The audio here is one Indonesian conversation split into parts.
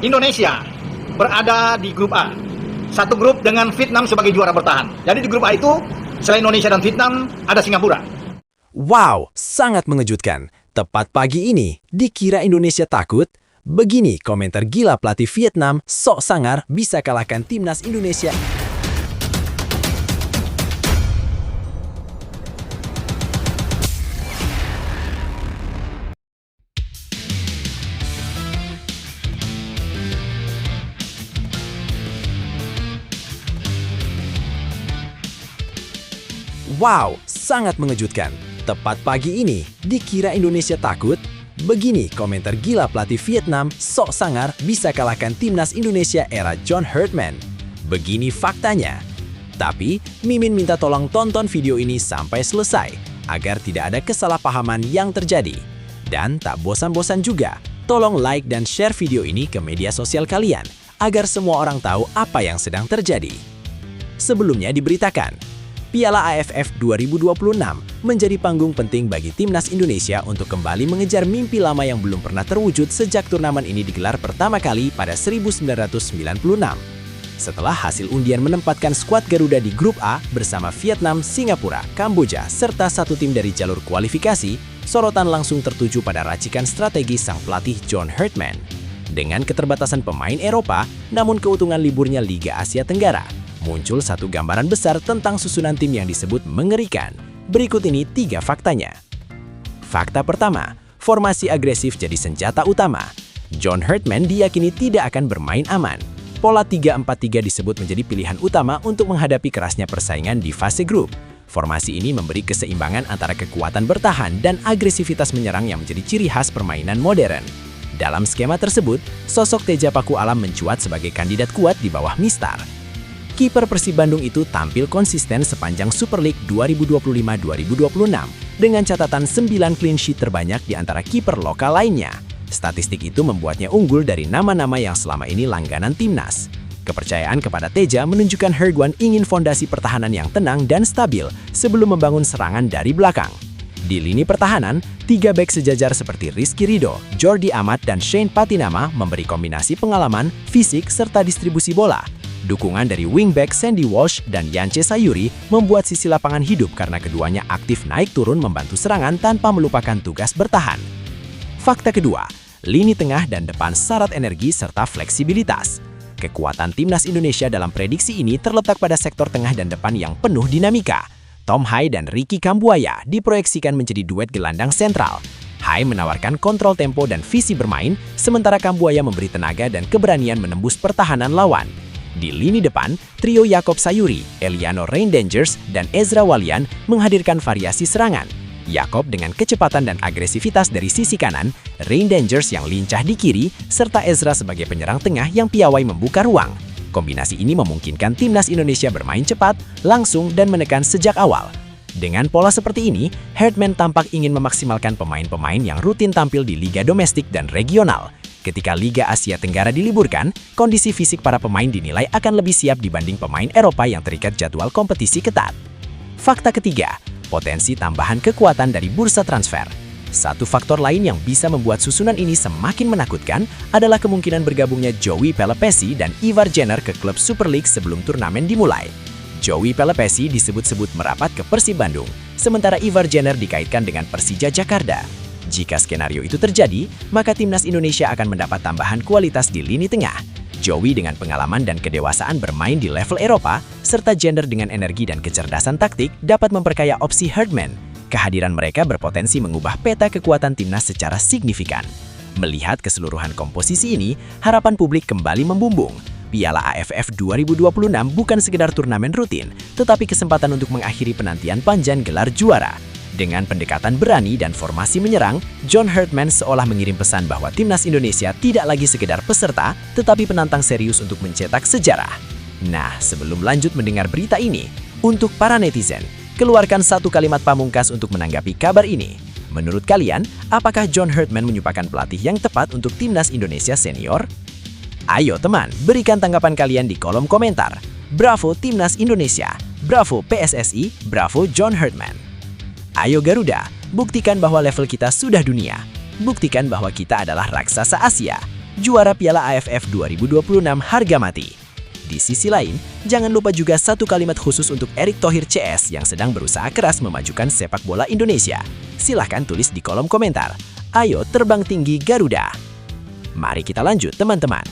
Indonesia berada di grup A. Satu grup dengan Vietnam sebagai juara bertahan. Jadi di grup A itu selain Indonesia dan Vietnam ada Singapura. Wow, sangat mengejutkan. Tepat pagi ini, dikira Indonesia takut? Begini komentar gila pelatih Vietnam, sok sangar bisa kalahkan timnas Indonesia. Wow, sangat mengejutkan. Tepat pagi ini, dikira Indonesia takut? Begini komentar gila pelatih Vietnam, sok sangar bisa kalahkan timnas Indonesia era John Herdman. Begini faktanya. Tapi, Mimin minta tolong tonton video ini sampai selesai, agar tidak ada kesalahpahaman yang terjadi. Dan tak bosan-bosan juga, tolong like dan share video ini ke media sosial kalian, agar semua orang tahu apa yang sedang terjadi. Sebelumnya diberitakan, Piala AFF 2026 menjadi panggung penting bagi timnas Indonesia untuk kembali mengejar mimpi lama yang belum pernah terwujud sejak turnamen ini digelar pertama kali pada 1996. Setelah hasil undian menempatkan skuad Garuda di grup A bersama Vietnam, Singapura, Kamboja, serta satu tim dari jalur kualifikasi, sorotan langsung tertuju pada racikan strategi sang pelatih John Herdman. Dengan keterbatasan pemain Eropa, namun keuntungan liburnya Liga Asia Tenggara, muncul satu gambaran besar tentang susunan tim yang disebut mengerikan. Berikut ini 3 faktanya. Fakta pertama, formasi agresif jadi senjata utama. John Herdman diyakini tidak akan bermain aman. Pola 3-4-3 disebut menjadi pilihan utama untuk menghadapi kerasnya persaingan di fase grup. Formasi ini memberi keseimbangan antara kekuatan bertahan dan agresivitas menyerang yang menjadi ciri khas permainan modern. Dalam skema tersebut, sosok Teja Paku Alam mencuat sebagai kandidat kuat di bawah Mistar. Kiper Persib Bandung itu tampil konsisten sepanjang Super League 2025-2026 dengan catatan 9 clean sheet terbanyak di antara kiper lokal lainnya. Statistik itu membuatnya unggul dari nama-nama yang selama ini langganan timnas. Kepercayaan kepada Teja menunjukkan Herdman ingin fondasi pertahanan yang tenang dan stabil sebelum membangun serangan dari belakang. Di lini pertahanan, 3 bek sejajar seperti Rizky Ridho, Jordi Amat, dan Shane Patinama memberi kombinasi pengalaman, fisik, serta distribusi bola. Dukungan dari wingback Sandy Walsh dan Yance Sayuri membuat sisi lapangan hidup karena keduanya aktif naik turun membantu serangan tanpa melupakan tugas bertahan. Fakta kedua, lini tengah dan depan syarat energi serta fleksibilitas. Kekuatan timnas Indonesia dalam prediksi ini terletak pada sektor tengah dan depan yang penuh dinamika. Tom Hai dan Ricky Kambuaya diproyeksikan menjadi duet gelandang sentral. Hai menawarkan kontrol tempo dan visi bermain, sementara Kambuaya memberi tenaga dan keberanian menembus pertahanan lawan. Di lini depan, trio Yakob Sayuri, Eliano Reindangers, dan Ezra Walian menghadirkan variasi serangan. Yakob dengan kecepatan dan agresivitas dari sisi kanan, Reindangers yang lincah di kiri, serta Ezra sebagai penyerang tengah yang piawai membuka ruang. Kombinasi ini memungkinkan timnas Indonesia bermain cepat, langsung, dan menekan sejak awal. Dengan pola seperti ini, Herdman tampak ingin memaksimalkan pemain-pemain yang rutin tampil di liga domestik dan regional. Ketika Liga Asia Tenggara diliburkan, kondisi fisik para pemain dinilai akan lebih siap dibanding pemain Eropa yang terikat jadwal kompetisi ketat. Fakta ketiga, potensi tambahan kekuatan dari bursa transfer. Satu faktor lain yang bisa membuat susunan ini semakin menakutkan adalah kemungkinan bergabungnya Joey Pelepesi dan Ivar Jenner ke klub Super League sebelum turnamen dimulai. Joey Pelepesi disebut-sebut merapat ke Persib Bandung, sementara Ivar Jenner dikaitkan dengan Persija Jakarta. Jika skenario itu terjadi, maka timnas Indonesia akan mendapat tambahan kualitas di lini tengah. Joey dengan pengalaman dan kedewasaan bermain di level Eropa, serta Jenner dengan energi dan kecerdasan taktik dapat memperkaya opsi Herdman. Kehadiran mereka berpotensi mengubah peta kekuatan timnas secara signifikan. Melihat keseluruhan komposisi ini, harapan publik kembali membumbung. Piala AFF 2026 bukan sekedar turnamen rutin, tetapi kesempatan untuk mengakhiri penantian panjang gelar juara. Dengan pendekatan berani dan formasi menyerang, John Herdman seolah mengirim pesan bahwa timnas Indonesia tidak lagi sekedar peserta, tetapi penantang serius untuk mencetak sejarah. Nah, sebelum lanjut mendengar berita ini, untuk para netizen, keluarkan satu kalimat pamungkas untuk menanggapi kabar ini. Menurut kalian, apakah John Herdman menyupakan pelatih yang tepat untuk timnas Indonesia senior? Ayo teman, berikan tanggapan kalian di kolom komentar. Bravo Timnas Indonesia, bravo PSSI, bravo John Herdman. Ayo Garuda, buktikan bahwa level kita sudah dunia. Buktikan bahwa kita adalah raksasa Asia. juara Piala AFF 2026 harga mati. Di sisi lain, jangan lupa juga satu kalimat khusus untuk Erick Thohir CS yang sedang berusaha keras memajukan sepak bola Indonesia. Silahkan tulis di kolom komentar. Ayo terbang tinggi Garuda. Mari kita lanjut teman-teman.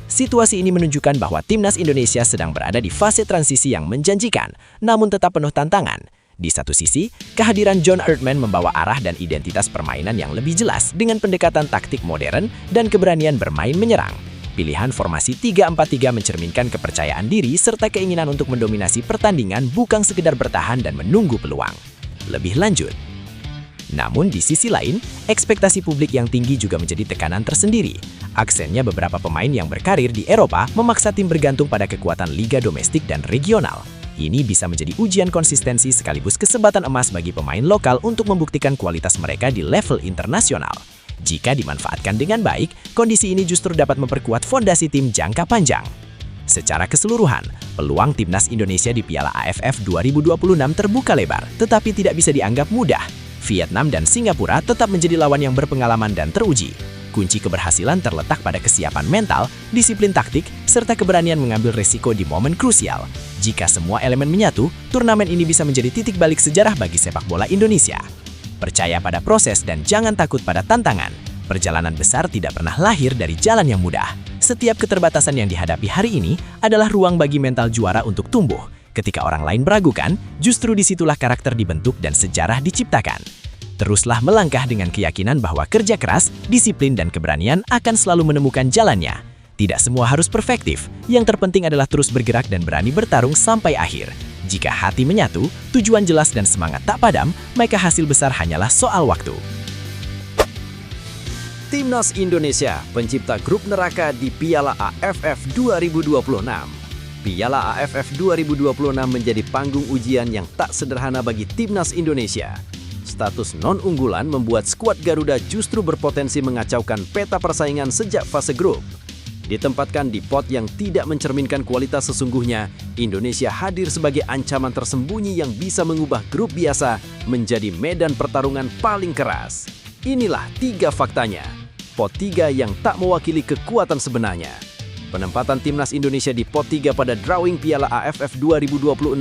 Situasi ini menunjukkan bahwa timnas Indonesia sedang berada di fase transisi yang menjanjikan, namun tetap penuh tantangan. Di satu sisi, kehadiran John Herdman membawa arah dan identitas permainan yang lebih jelas dengan pendekatan taktik modern dan keberanian bermain menyerang. Pilihan formasi 3-4-3 mencerminkan kepercayaan diri serta keinginan untuk mendominasi pertandingan bukan sekedar bertahan dan menunggu peluang. Lebih lanjut. Namun di sisi lain, ekspektasi publik yang tinggi juga menjadi tekanan tersendiri. Aksennya beberapa pemain yang berkarir di Eropa memaksa tim bergantung pada kekuatan liga domestik dan regional. Ini bisa menjadi ujian konsistensi sekaligus kesempatan emas bagi pemain lokal untuk membuktikan kualitas mereka di level internasional. Jika dimanfaatkan dengan baik, kondisi ini justru dapat memperkuat fondasi tim jangka panjang. Secara keseluruhan, peluang timnas Indonesia di Piala AFF 2026 terbuka lebar, tetapi tidak bisa dianggap mudah. Vietnam dan Singapura tetap menjadi lawan yang berpengalaman dan teruji. Kunci keberhasilan terletak pada kesiapan mental, disiplin taktik, serta keberanian mengambil resiko di momen krusial. Jika semua elemen menyatu, turnamen ini bisa menjadi titik balik sejarah bagi sepak bola Indonesia. Percaya pada proses dan jangan takut pada tantangan. Perjalanan besar tidak pernah lahir dari jalan yang mudah. Setiap keterbatasan yang dihadapi hari ini adalah ruang bagi mental juara untuk tumbuh. Ketika orang lain meragukan, justru disitulah karakter dibentuk dan sejarah diciptakan. Teruslah melangkah dengan keyakinan bahwa kerja keras, disiplin, dan keberanian akan selalu menemukan jalannya. Tidak semua harus perfektif, yang terpenting adalah terus bergerak dan berani bertarung sampai akhir. Jika hati menyatu, tujuan jelas dan semangat tak padam, maka hasil besar hanyalah soal waktu. Timnas Indonesia, pencipta grup neraka di Piala AFF 2026. Piala AFF 2026 menjadi panggung ujian yang tak sederhana bagi Timnas Indonesia. Status non-unggulan membuat skuad Garuda justru berpotensi mengacaukan peta persaingan sejak fase grup. Ditempatkan di pot yang tidak mencerminkan kualitas sesungguhnya, Indonesia hadir sebagai ancaman tersembunyi yang bisa mengubah grup biasa menjadi medan pertarungan paling keras. Inilah 3 faktanya. Pot 3 yang tak mewakili kekuatan sebenarnya. Penempatan timnas Indonesia di pot 3 pada drawing Piala AFF 2026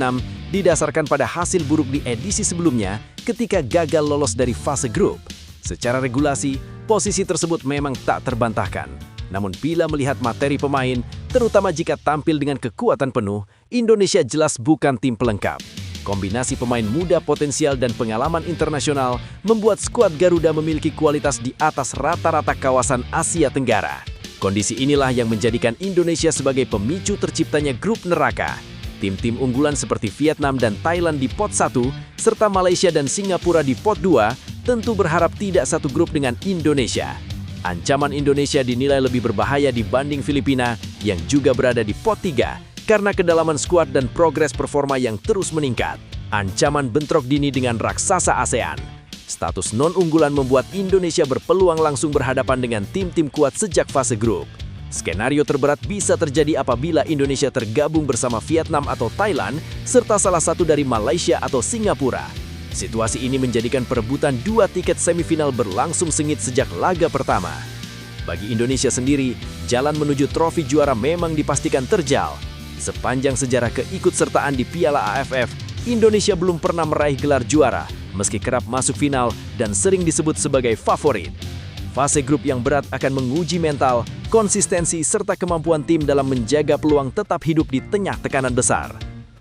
didasarkan pada hasil buruk di edisi sebelumnya ketika gagal lolos dari fase grup. Secara regulasi, posisi tersebut memang tak terbantahkan. Namun bila melihat materi pemain, terutama jika tampil dengan kekuatan penuh, Indonesia jelas bukan tim pelengkap. Kombinasi pemain muda potensial dan pengalaman internasional membuat skuad Garuda memiliki kualitas di atas rata-rata kawasan Asia Tenggara. Kondisi inilah yang menjadikan Indonesia sebagai pemicu terciptanya grup neraka. Tim-tim unggulan seperti Vietnam dan Thailand di pot 1, serta Malaysia dan Singapura di pot 2, tentu berharap tidak satu grup dengan Indonesia. Ancaman Indonesia dinilai lebih berbahaya dibanding Filipina yang juga berada di pot 3 karena kedalaman skuad dan progres performa yang terus meningkat. Ancaman bentrok dini dengan raksasa ASEAN. Status non-unggulan membuat Indonesia berpeluang langsung berhadapan dengan tim-tim kuat sejak fase grup. Skenario terberat bisa terjadi apabila Indonesia tergabung bersama Vietnam atau Thailand, serta salah satu dari Malaysia atau Singapura. Situasi ini menjadikan perebutan 2 tiket semifinal berlangsung sengit sejak laga pertama. Bagi Indonesia sendiri, jalan menuju trofi juara memang dipastikan terjal. Sepanjang sejarah keikutsertaan di Piala AFF, Indonesia belum pernah meraih gelar juara, meski kerap masuk final dan sering disebut sebagai favorit. Fase grup yang berat akan menguji mental, konsistensi, serta kemampuan tim dalam menjaga peluang tetap hidup di tengah tekanan besar.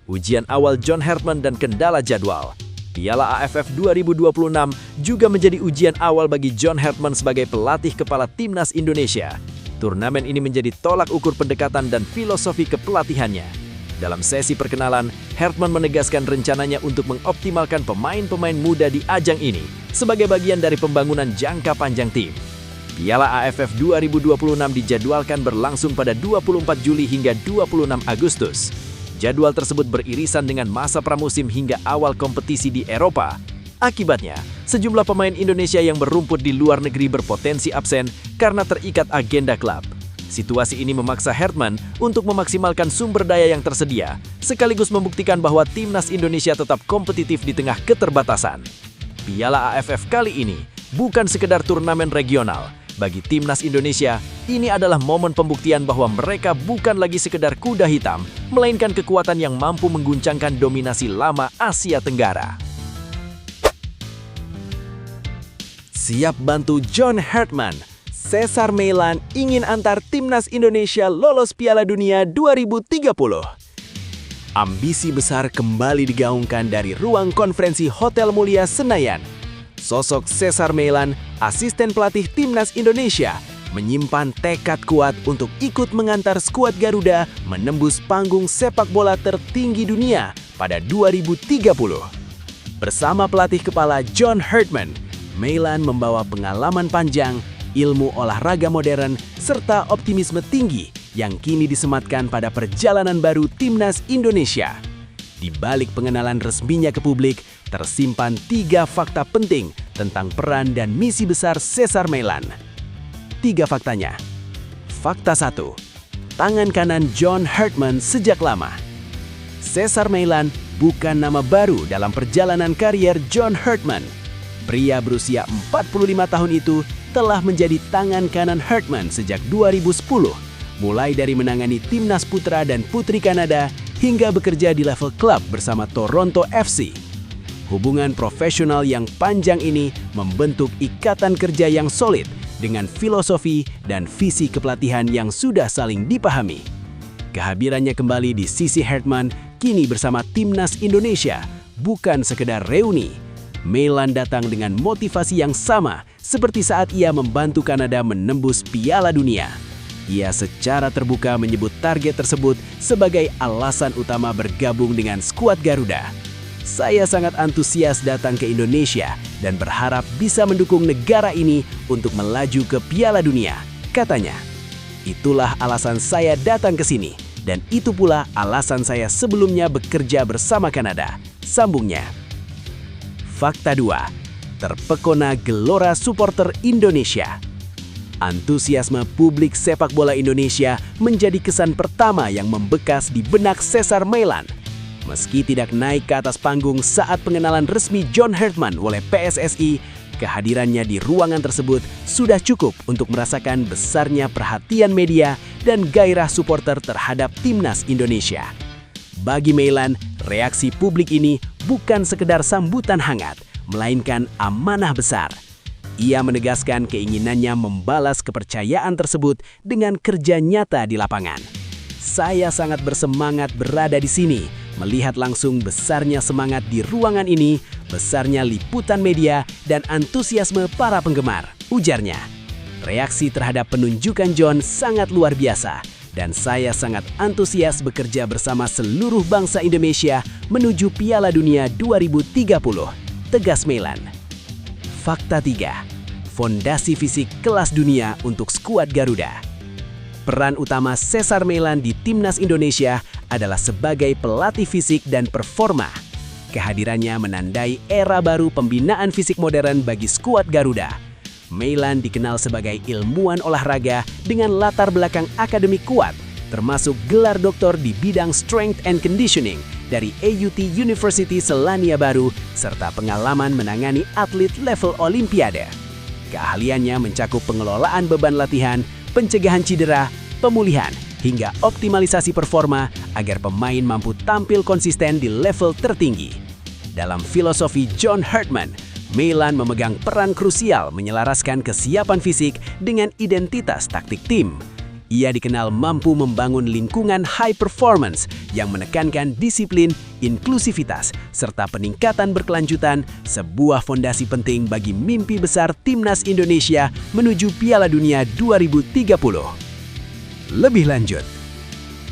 Ujian awal John Herdman dan kendala jadwal. Piala AFF 2026 juga menjadi ujian awal bagi John Herdman sebagai pelatih kepala timnas Indonesia. Turnamen ini menjadi tolak ukur pendekatan dan filosofi kepelatihannya. Dalam sesi perkenalan, Herdman menegaskan rencananya untuk mengoptimalkan pemain-pemain muda di ajang ini sebagai bagian dari pembangunan jangka panjang tim. Piala AFF 2026 dijadwalkan berlangsung pada 24 Juli hingga 26 Agustus. Jadwal tersebut beririsan dengan masa pramusim hingga awal kompetisi di Eropa. Akibatnya, sejumlah pemain Indonesia yang berumput di luar negeri berpotensi absen karena terikat agenda klub. Situasi ini memaksa Herdman untuk memaksimalkan sumber daya yang tersedia, sekaligus membuktikan bahwa timnas Indonesia tetap kompetitif di tengah keterbatasan. Piala AFF kali ini bukan sekedar turnamen regional, Bagi timnas Indonesia, ini adalah momen pembuktian bahwa mereka bukan lagi sekedar kuda hitam, melainkan kekuatan yang mampu mengguncangkan dominasi lama Asia Tenggara. Siap bantu John Hartman, Cesar Meilan ingin antar timnas Indonesia lolos Piala Dunia 2030. Ambisi besar kembali digaungkan dari ruang konferensi Hotel Mulia Senayan. Sosok Cesar Meilan, asisten pelatih timnas Indonesia, menyimpan tekad kuat untuk ikut mengantar skuad Garuda menembus panggung sepak bola tertinggi dunia pada 2030. Bersama pelatih kepala John Hartman, Meilan membawa pengalaman panjang, ilmu olahraga modern, serta optimisme tinggi yang kini disematkan pada perjalanan baru timnas Indonesia. Di balik pengenalan resminya ke publik, tersimpan 3 fakta penting tentang peran dan misi besar Cesar Meilan. 3 faktanya. Fakta 1. Tangan kanan John Hartman sejak lama. Cesar Meilan bukan nama baru dalam perjalanan karier John Hartman. Pria berusia 45 tahun itu telah menjadi tangan kanan Hartman sejak 2010, mulai dari menangani timnas putra dan putri Kanada hingga bekerja di level klub bersama Toronto FC. Hubungan profesional yang panjang ini membentuk ikatan kerja yang solid dengan filosofi dan visi kepelatihan yang sudah saling dipahami. Kehadirannya kembali di sisi Hartman kini bersama timnas Indonesia bukan sekedar reuni. Meilan datang dengan motivasi yang sama seperti saat ia membantu Kanada menembus Piala Dunia. Ia secara terbuka menyebut target tersebut sebagai alasan utama bergabung dengan skuad Garuda. Saya sangat antusias datang ke Indonesia dan berharap bisa mendukung negara ini untuk melaju ke Piala Dunia, katanya. Itulah alasan saya datang ke sini, dan itu pula alasan saya sebelumnya bekerja bersama Kanada, sambungnya. Fakta 2. Terpekona gelora supporter Indonesia. Antusiasme publik sepak bola Indonesia menjadi kesan pertama yang membekas di benak Cesar Meilan. Meski tidak naik ke atas panggung saat pengenalan resmi John Hartman oleh PSSI, kehadirannya di ruangan tersebut sudah cukup untuk merasakan besarnya perhatian media dan gairah supporter terhadap timnas Indonesia. Bagi Meilan, reaksi publik ini bukan sekedar sambutan hangat, melainkan amanah besar. Ia menegaskan keinginannya membalas kepercayaan tersebut dengan kerja nyata di lapangan. Saya sangat bersemangat berada di sini, melihat langsung besarnya semangat di ruangan ini, besarnya liputan media, dan antusiasme para penggemar, ujarnya. Reaksi terhadap penunjukan John sangat luar biasa, dan saya sangat antusias bekerja bersama seluruh bangsa Indonesia menuju Piala Dunia 2030, tegas Meilan. Fakta 3. Fondasi fisik kelas dunia untuk skuad Garuda. Peran utama Cesar Meilan di timnas Indonesia adalah sebagai pelatih fisik dan performa. Kehadirannya menandai era baru pembinaan fisik modern bagi skuad Garuda. Meilan dikenal sebagai ilmuwan olahraga dengan latar belakang akademik kuat, termasuk gelar doktor di bidang strength and conditioning dari AUT University Selandia Baru, serta pengalaman menangani atlet level Olimpiade. Keahliannya mencakup pengelolaan beban latihan, pencegahan cedera, pemulihan, hingga optimalisasi performa agar pemain mampu tampil konsisten di level tertinggi. Dalam filosofi John Hartman, Meilan memegang peran krusial menyelaraskan kesiapan fisik dengan identitas taktik tim. Ia dikenal mampu membangun lingkungan high performance yang menekankan disiplin, inklusivitas, serta peningkatan berkelanjutan, sebuah fondasi penting bagi mimpi besar timnas Indonesia menuju Piala Dunia 2030. Lebih lanjut,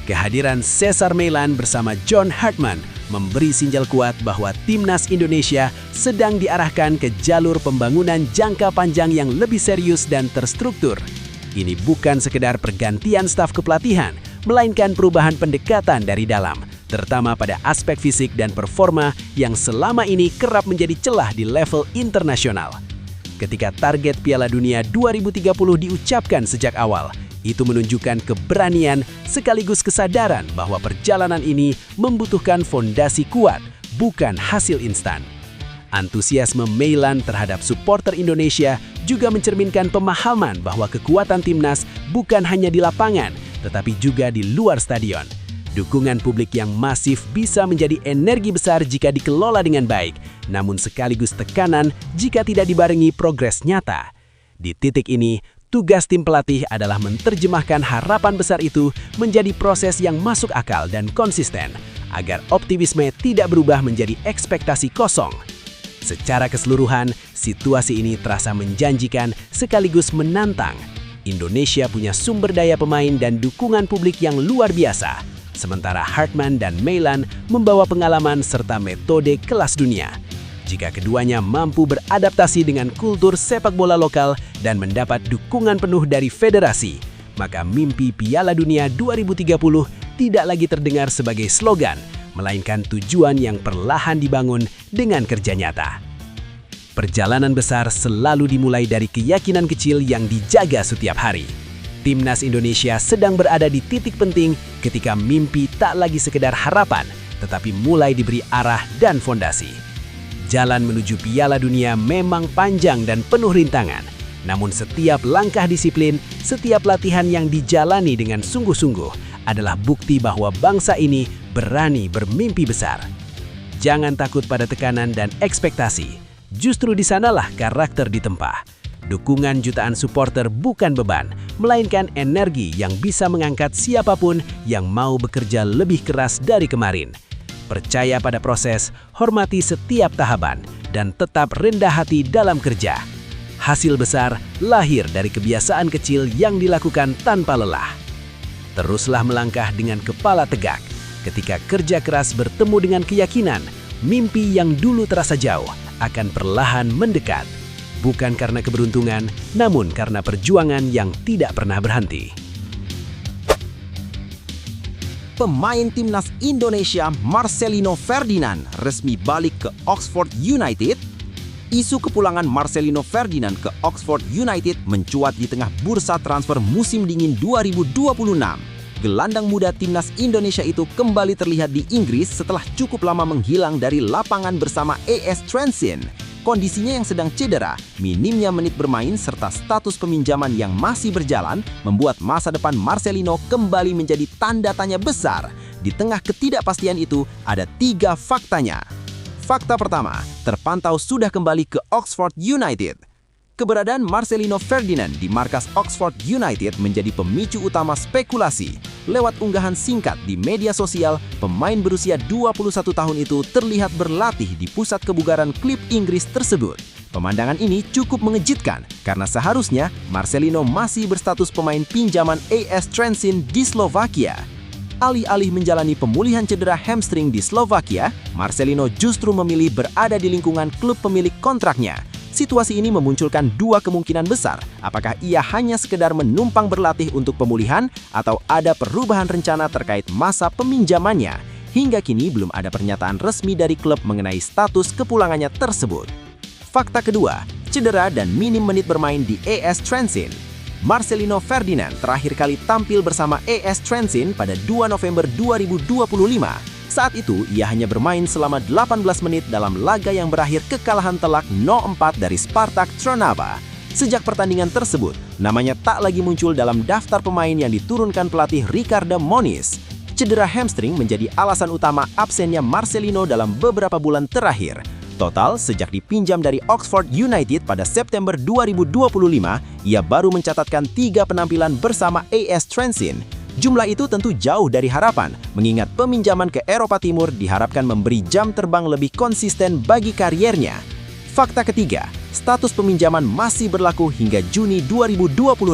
kehadiran Cesar Meilan bersama John Hartman memberi sinyal kuat bahwa timnas Indonesia sedang diarahkan ke jalur pembangunan jangka panjang yang lebih serius dan terstruktur. Ini bukan sekedar pergantian staf kepelatihan, melainkan perubahan pendekatan dari dalam, terutama pada aspek fisik dan performa yang selama ini kerap menjadi celah di level internasional. Ketika target Piala Dunia 2030 diucapkan sejak awal, itu menunjukkan keberanian sekaligus kesadaran bahwa perjalanan ini membutuhkan fondasi kuat, bukan hasil instan. Antusiasme Meilan terhadap supporter Indonesia juga mencerminkan pemahaman bahwa kekuatan timnas bukan hanya di lapangan, tetapi juga di luar stadion. Dukungan publik yang masif bisa menjadi energi besar jika dikelola dengan baik, namun sekaligus tekanan jika tidak dibarengi progres nyata. Di titik ini, tugas tim pelatih adalah menerjemahkan harapan besar itu menjadi proses yang masuk akal dan konsisten, agar optimisme tidak berubah menjadi ekspektasi kosong. Secara keseluruhan, situasi ini terasa menjanjikan sekaligus menantang. Indonesia punya sumber daya pemain dan dukungan publik yang luar biasa, sementara Hartman dan Meilan membawa pengalaman serta metode kelas dunia. Jika keduanya mampu beradaptasi dengan kultur sepak bola lokal dan mendapat dukungan penuh dari federasi, maka mimpi Piala Dunia 2030 tidak lagi terdengar sebagai slogan, melainkan tujuan yang perlahan dibangun dengan kerja nyata. Perjalanan besar selalu dimulai dari keyakinan kecil yang dijaga setiap hari. Timnas Indonesia sedang berada di titik penting ketika mimpi tak lagi sekedar harapan, tetapi mulai diberi arah dan fondasi. Jalan menuju Piala Dunia memang panjang dan penuh rintangan, namun setiap langkah disiplin, setiap latihan yang dijalani dengan sungguh-sungguh adalah bukti bahwa bangsa ini berani bermimpi besar. Jangan takut pada tekanan dan ekspektasi. Justru di sanalah karakter ditempa. Dukungan jutaan supporter bukan beban, melainkan energi yang bisa mengangkat siapapun yang mau bekerja lebih keras dari kemarin. Percaya pada proses, hormati setiap tahapan, dan tetap rendah hati dalam kerja. Hasil besar lahir dari kebiasaan kecil yang dilakukan tanpa lelah. Teruslah melangkah dengan kepala tegak. Ketika kerja keras bertemu dengan keyakinan, mimpi yang dulu terasa jauh akan perlahan mendekat. Bukan karena keberuntungan, namun karena perjuangan yang tidak pernah berhenti. Pemain timnas Indonesia Marcelino Ferdinand resmi balik ke Oxford United. Isu kepulangan Marcelino Ferdinand ke Oxford United mencuat di tengah bursa transfer musim dingin 2026. Gelandang muda timnas Indonesia itu kembali terlihat di Inggris setelah cukup lama menghilang dari lapangan bersama AS Trensin. Kondisinya yang sedang cedera, minimnya menit bermain serta status peminjaman yang masih berjalan membuat masa depan Marcelino kembali menjadi tanda tanya besar. Di tengah ketidakpastian itu, ada 3 faktanya. Fakta pertama, terpantau sudah kembali ke Oxford United. Keberadaan Marcelino Ferdinand di markas Oxford United menjadi pemicu utama spekulasi. Lewat unggahan singkat di media sosial, pemain berusia 21 tahun itu terlihat berlatih di pusat kebugaran klub Inggris tersebut. Pemandangan ini cukup mengejutkan karena seharusnya Marcelino masih berstatus pemain pinjaman AS Trensin di Slovakia. Alih-alih menjalani pemulihan cedera hamstring di Slovakia, Marcelino justru memilih berada di lingkungan klub pemilik kontraknya. Situasi ini memunculkan 2 kemungkinan besar. Apakah ia hanya sekedar menumpang berlatih untuk pemulihan atau ada perubahan rencana terkait masa peminjamannya? Hingga kini belum ada pernyataan resmi dari klub mengenai status kepulangannya tersebut. Fakta kedua, cedera dan minim menit bermain di AS Trensin. Marcelino Ferdinand terakhir kali tampil bersama AS Trensin pada 2 November 2025. Saat itu, ia hanya bermain selama 18 menit dalam laga yang berakhir kekalahan telak 0-4 dari Spartak Trnava. Sejak pertandingan tersebut, namanya tak lagi muncul dalam daftar pemain yang diturunkan pelatih Ricardo Moniz. Cedera hamstring menjadi alasan utama absennya Marcelino dalam beberapa bulan terakhir. Total, sejak dipinjam dari Oxford United pada September 2025, ia baru mencatatkan 3 penampilan bersama AS Trensin. Jumlah itu tentu jauh dari harapan, mengingat peminjaman ke Eropa Timur diharapkan memberi jam terbang lebih konsisten bagi kariernya. Fakta ketiga, status peminjaman masih berlaku hingga Juni 2026.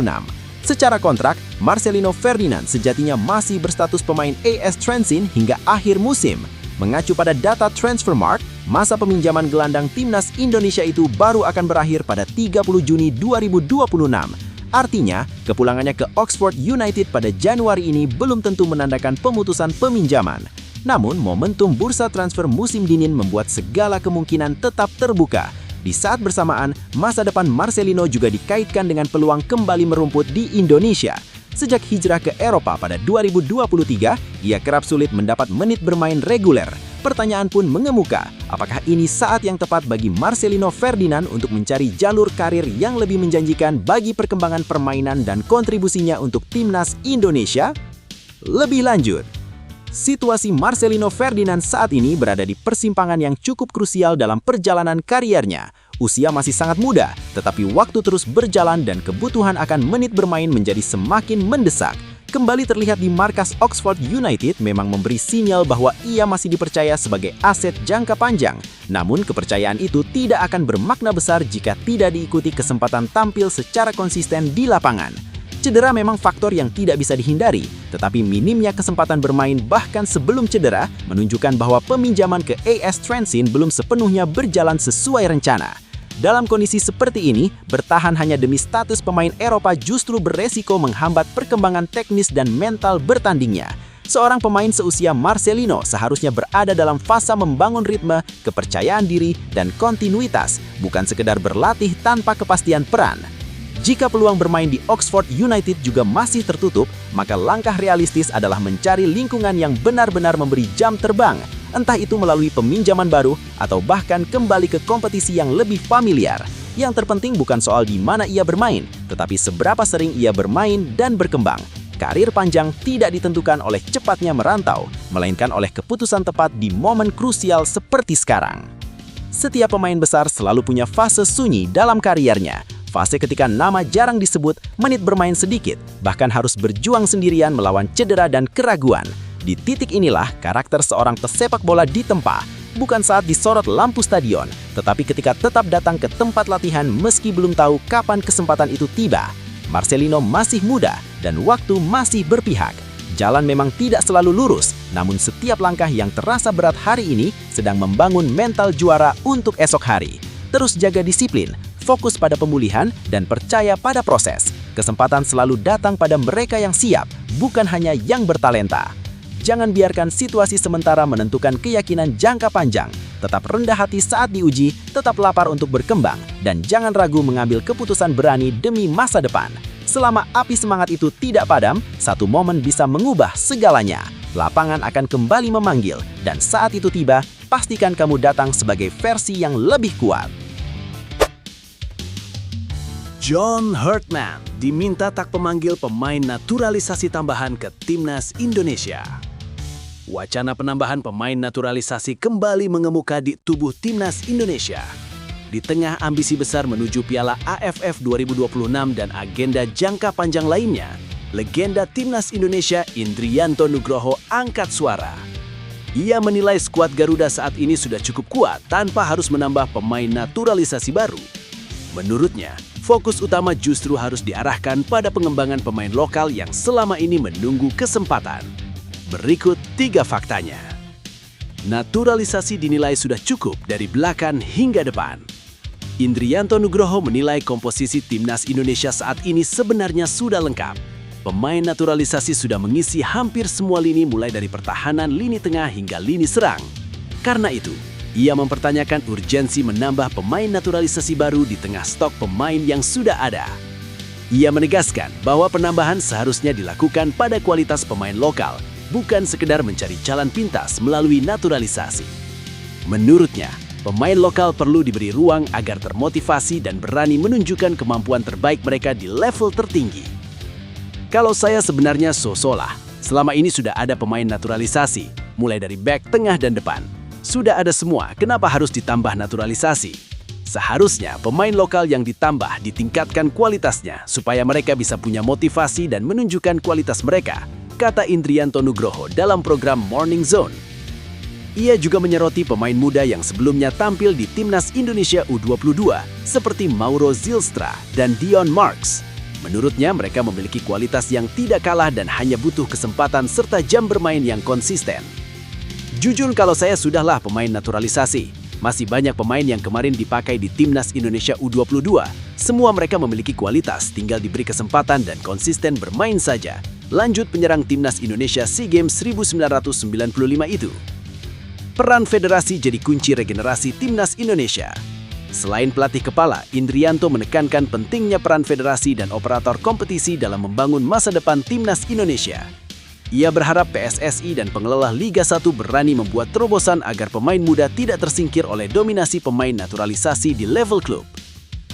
Secara kontrak, Marcelino Ferdinand sejatinya masih berstatus pemain AS Trensin hingga akhir musim. Mengacu pada data Transfermarkt, masa peminjaman gelandang timnas Indonesia itu baru akan berakhir pada 30 Juni 2026. Artinya, kepulangannya ke Oxford United pada Januari ini belum tentu menandakan pemutusan peminjaman. Namun, momentum bursa transfer musim dingin membuat segala kemungkinan tetap terbuka. Di saat bersamaan, masa depan Marcelino juga dikaitkan dengan peluang kembali merumput di Indonesia. Sejak hijrah ke Eropa pada 2023, ia kerap sulit mendapat menit bermain reguler. Pertanyaan pun mengemuka, apakah ini saat yang tepat bagi Marcelino Ferdinand untuk mencari jalur karir yang lebih menjanjikan bagi perkembangan permainan dan kontribusinya untuk timnas Indonesia? Lebih lanjut, situasi Marcelino Ferdinand saat ini berada di persimpangan yang cukup krusial dalam perjalanan kariernya. Usia masih sangat muda, tetapi waktu terus berjalan dan kebutuhan akan menit bermain menjadi semakin mendesak. Kembali terlihat di markas Oxford United memang memberi sinyal bahwa ia masih dipercaya sebagai aset jangka panjang. Namun kepercayaan itu tidak akan bermakna besar jika tidak diikuti kesempatan tampil secara konsisten di lapangan. Cedera memang faktor yang tidak bisa dihindari, tetapi minimnya kesempatan bermain bahkan sebelum cedera menunjukkan bahwa peminjaman ke AS Trentin belum sepenuhnya berjalan sesuai rencana. Dalam kondisi seperti ini, bertahan hanya demi status pemain Eropa justru beresiko menghambat perkembangan teknis dan mental bertandingnya. Seorang pemain seusia Marcelino seharusnya berada dalam fase membangun ritme, kepercayaan diri, dan kontinuitas, bukan sekedar berlatih tanpa kepastian peran. Jika peluang bermain di Oxford United juga masih tertutup, maka langkah realistis adalah mencari lingkungan yang benar-benar memberi jam terbang, entah itu melalui peminjaman baru atau bahkan kembali ke kompetisi yang lebih familiar. Yang terpenting bukan soal di mana ia bermain, tetapi seberapa sering ia bermain dan berkembang. Karir panjang tidak ditentukan oleh cepatnya merantau, melainkan oleh keputusan tepat di momen krusial seperti sekarang. Setiap pemain besar selalu punya fase sunyi dalam kariernya. Fase ketika nama jarang disebut, menit bermain sedikit, bahkan harus berjuang sendirian melawan cedera dan keraguan. Di titik inilah karakter seorang pesepak bola ditempa, bukan saat disorot lampu stadion, tetapi ketika tetap datang ke tempat latihan meski belum tahu kapan kesempatan itu tiba. Marcelino masih muda dan waktu masih berpihak. Jalan memang tidak selalu lurus, namun setiap langkah yang terasa berat hari ini sedang membangun mental juara untuk esok hari. Terus jaga disiplin, fokus pada pemulihan, dan percaya pada proses. Kesempatan selalu datang pada mereka yang siap, bukan hanya yang bertalenta. Jangan biarkan situasi sementara menentukan keyakinan jangka panjang. Tetap rendah hati saat diuji, tetap lapar untuk berkembang, dan jangan ragu mengambil keputusan berani demi masa depan. Selama api semangat itu tidak padam, satu momen bisa mengubah segalanya. Lapangan akan kembali memanggil, dan saat itu tiba, pastikan kamu datang sebagai versi yang lebih kuat. John Hurtman diminta tak pemanggil pemain naturalisasi tambahan ke Timnas Indonesia. Wacana penambahan pemain naturalisasi kembali mengemuka di tubuh Timnas Indonesia. Di tengah ambisi besar menuju Piala AFF 2026 dan agenda jangka panjang lainnya, legenda Timnas Indonesia Indrianto Nugroho angkat suara. Ia menilai skuad Garuda saat ini sudah cukup kuat tanpa harus menambah pemain naturalisasi baru. Menurutnya, fokus utama justru harus diarahkan pada pengembangan pemain lokal yang selama ini menunggu kesempatan. Berikut 3 faktanya. Naturalisasi dinilai sudah cukup dari belakang hingga depan. Indrianto Nugroho menilai komposisi Timnas Indonesia saat ini sebenarnya sudah lengkap. Pemain naturalisasi sudah mengisi hampir semua lini mulai dari pertahanan, lini tengah hingga lini serang. Karena itu, ia mempertanyakan urgensi menambah pemain naturalisasi baru di tengah stok pemain yang sudah ada. Ia menegaskan bahwa penambahan seharusnya dilakukan pada kualitas pemain lokal, bukan sekedar mencari jalan pintas melalui naturalisasi. Menurutnya, pemain lokal perlu diberi ruang agar termotivasi dan berani menunjukkan kemampuan terbaik mereka di level tertinggi. Kalau saya sebenarnya so-solah, selama ini sudah ada pemain naturalisasi, mulai dari back, tengah, dan depan. Sudah ada semua, kenapa harus ditambah naturalisasi? Seharusnya pemain lokal yang ditambah ditingkatkan kualitasnya supaya mereka bisa punya motivasi dan menunjukkan kualitas mereka, kata Indrianto Nugroho dalam program Morning Zone. Ia juga menyoroti pemain muda yang sebelumnya tampil di Timnas Indonesia U22 seperti Mauro Zylstra dan Dion Marks. Menurutnya mereka memiliki kualitas yang tidak kalah dan hanya butuh kesempatan serta jam bermain yang konsisten. Jujur kalau saya sudahlah pemain naturalisasi. Masih banyak pemain yang kemarin dipakai di Timnas Indonesia U22. Semua mereka memiliki kualitas, tinggal diberi kesempatan dan konsisten bermain saja. Lanjut penyerang Timnas Indonesia SEA Games 1995 itu. Peran federasi jadi kunci regenerasi Timnas Indonesia. Selain pelatih kepala, Indrianto menekankan pentingnya peran federasi dan operator kompetisi dalam membangun masa depan timnas Indonesia. Ia berharap PSSI dan pengelola Liga 1 berani membuat terobosan agar pemain muda tidak tersingkir oleh dominasi pemain naturalisasi di level klub.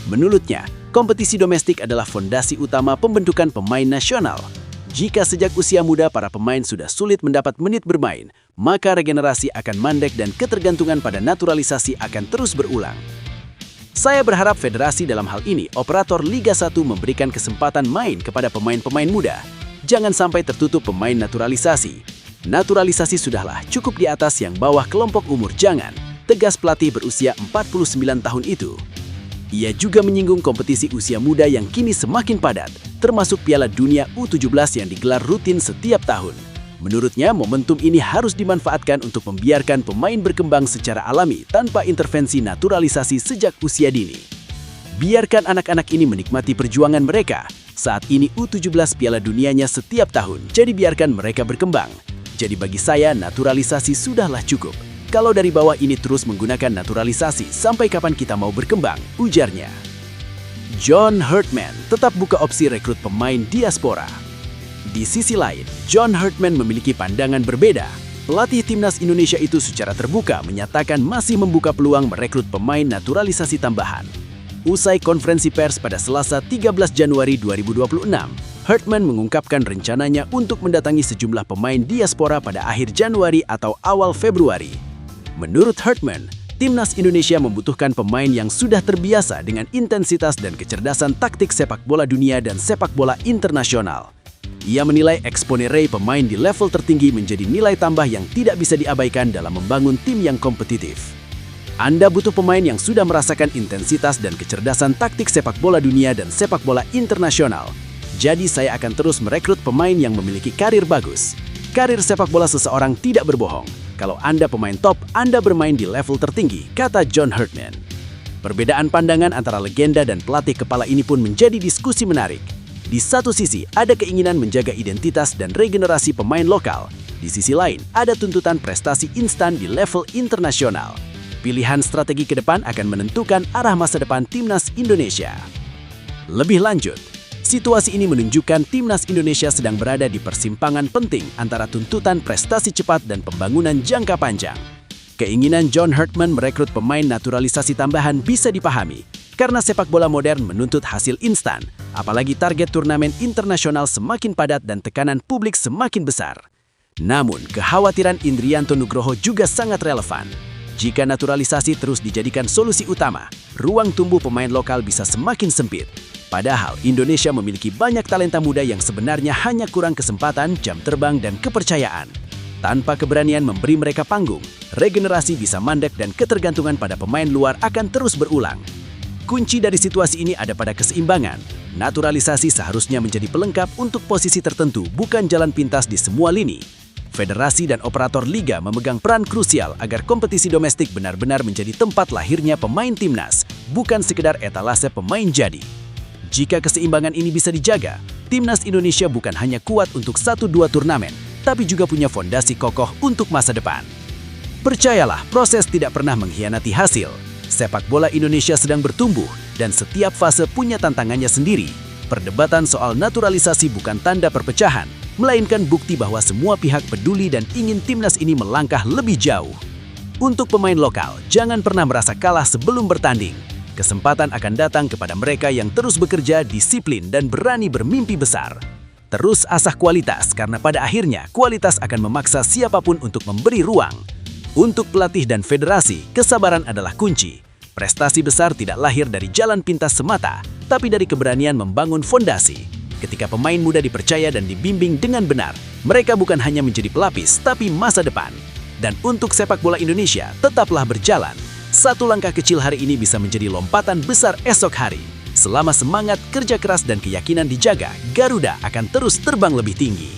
Menurutnya, kompetisi domestik adalah fondasi utama pembentukan pemain nasional. Jika sejak usia muda para pemain sudah sulit mendapat menit bermain, maka regenerasi akan mandek dan ketergantungan pada naturalisasi akan terus berulang. Saya berharap federasi dalam hal ini, operator Liga 1 memberikan kesempatan main kepada pemain-pemain muda. Jangan sampai tertutup pemain naturalisasi. Naturalisasi sudahlah, cukup di atas yang bawah kelompok umur jangan, tegas pelatih berusia 49 tahun itu. Ia juga menyinggung kompetisi usia muda yang kini semakin padat, termasuk Piala Dunia U17 yang digelar rutin setiap tahun. Menurutnya, momentum ini harus dimanfaatkan untuk membiarkan pemain berkembang secara alami tanpa intervensi naturalisasi sejak usia dini. Biarkan anak-anak ini menikmati perjuangan mereka. Saat ini U17 Piala Dunianya setiap tahun, jadi biarkan mereka berkembang. Jadi bagi saya, naturalisasi sudahlah cukup. Kalau dari bawah ini terus menggunakan naturalisasi, sampai kapan kita mau berkembang, ujarnya. John Herdman tetap buka opsi rekrut pemain diaspora. Di sisi lain, John Herdman memiliki pandangan berbeda. Pelatih timnas Indonesia itu secara terbuka menyatakan masih membuka peluang merekrut pemain naturalisasi tambahan. Usai konferensi pers pada Selasa 13 Januari 2026, Herdman mengungkapkan rencananya untuk mendatangi sejumlah pemain diaspora pada akhir Januari atau awal Februari. Menurut Herdman, timnas Indonesia membutuhkan pemain yang sudah terbiasa dengan intensitas dan kecerdasan taktik sepak bola dunia dan sepak bola internasional. Ia menilai exponere pemain di level tertinggi menjadi nilai tambah yang tidak bisa diabaikan dalam membangun tim yang kompetitif. Anda butuh pemain yang sudah merasakan intensitas dan kecerdasan taktik sepak bola dunia dan sepak bola internasional. Jadi saya akan terus merekrut pemain yang memiliki karir bagus. Karir sepak bola seseorang tidak berbohong. Kalau Anda pemain top, Anda bermain di level tertinggi, kata John Herdman. Perbedaan pandangan antara legenda dan pelatih kepala ini pun menjadi diskusi menarik. Di satu sisi, ada keinginan menjaga identitas dan regenerasi pemain lokal. Di sisi lain, ada tuntutan prestasi instan di level internasional. Pilihan strategi ke depan akan menentukan arah masa depan timnas Indonesia. Lebih lanjut, situasi ini menunjukkan timnas Indonesia sedang berada di persimpangan penting antara tuntutan prestasi cepat dan pembangunan jangka panjang. Keinginan John Herdman merekrut pemain naturalisasi tambahan bisa dipahami, karena sepak bola modern menuntut hasil instan, apalagi target turnamen internasional semakin padat dan tekanan publik semakin besar. Namun, kekhawatiran Indrianto Nugroho juga sangat relevan. Jika naturalisasi terus dijadikan solusi utama, ruang tumbuh pemain lokal bisa semakin sempit. Padahal Indonesia memiliki banyak talenta muda yang sebenarnya hanya kurang kesempatan, jam terbang, dan kepercayaan. Tanpa keberanian memberi mereka panggung, regenerasi bisa mandek dan ketergantungan pada pemain luar akan terus berulang. Kunci dari situasi ini ada pada keseimbangan. Naturalisasi seharusnya menjadi pelengkap untuk posisi tertentu, bukan jalan pintas di semua lini. Federasi dan operator liga memegang peran krusial agar kompetisi domestik benar-benar menjadi tempat lahirnya pemain timnas, bukan sekedar etalase pemain jadi. Jika keseimbangan ini bisa dijaga, timnas Indonesia bukan hanya kuat untuk 1-2 turnamen, tapi juga punya fondasi kokoh untuk masa depan. Percayalah, proses tidak pernah mengkhianati hasil. Sepak bola Indonesia sedang bertumbuh, dan setiap fase punya tantangannya sendiri. Perdebatan soal naturalisasi bukan tanda perpecahan, melainkan bukti bahwa semua pihak peduli dan ingin timnas ini melangkah lebih jauh. Untuk pemain lokal, jangan pernah merasa kalah sebelum bertanding. Kesempatan akan datang kepada mereka yang terus bekerja, disiplin, dan berani bermimpi besar. Terus asah kualitas, karena pada akhirnya kualitas akan memaksa siapapun untuk memberi ruang. Untuk pelatih dan federasi, kesabaran adalah kunci. Prestasi besar tidak lahir dari jalan pintas semata, tapi dari keberanian membangun fondasi. Ketika pemain muda dipercaya dan dibimbing dengan benar, mereka bukan hanya menjadi pelapis, tapi masa depan. Dan untuk sepak bola Indonesia, tetaplah berjalan. Satu langkah kecil hari ini bisa menjadi lompatan besar esok hari. Selama semangat, kerja keras, dan keyakinan dijaga, Garuda akan terus terbang lebih tinggi.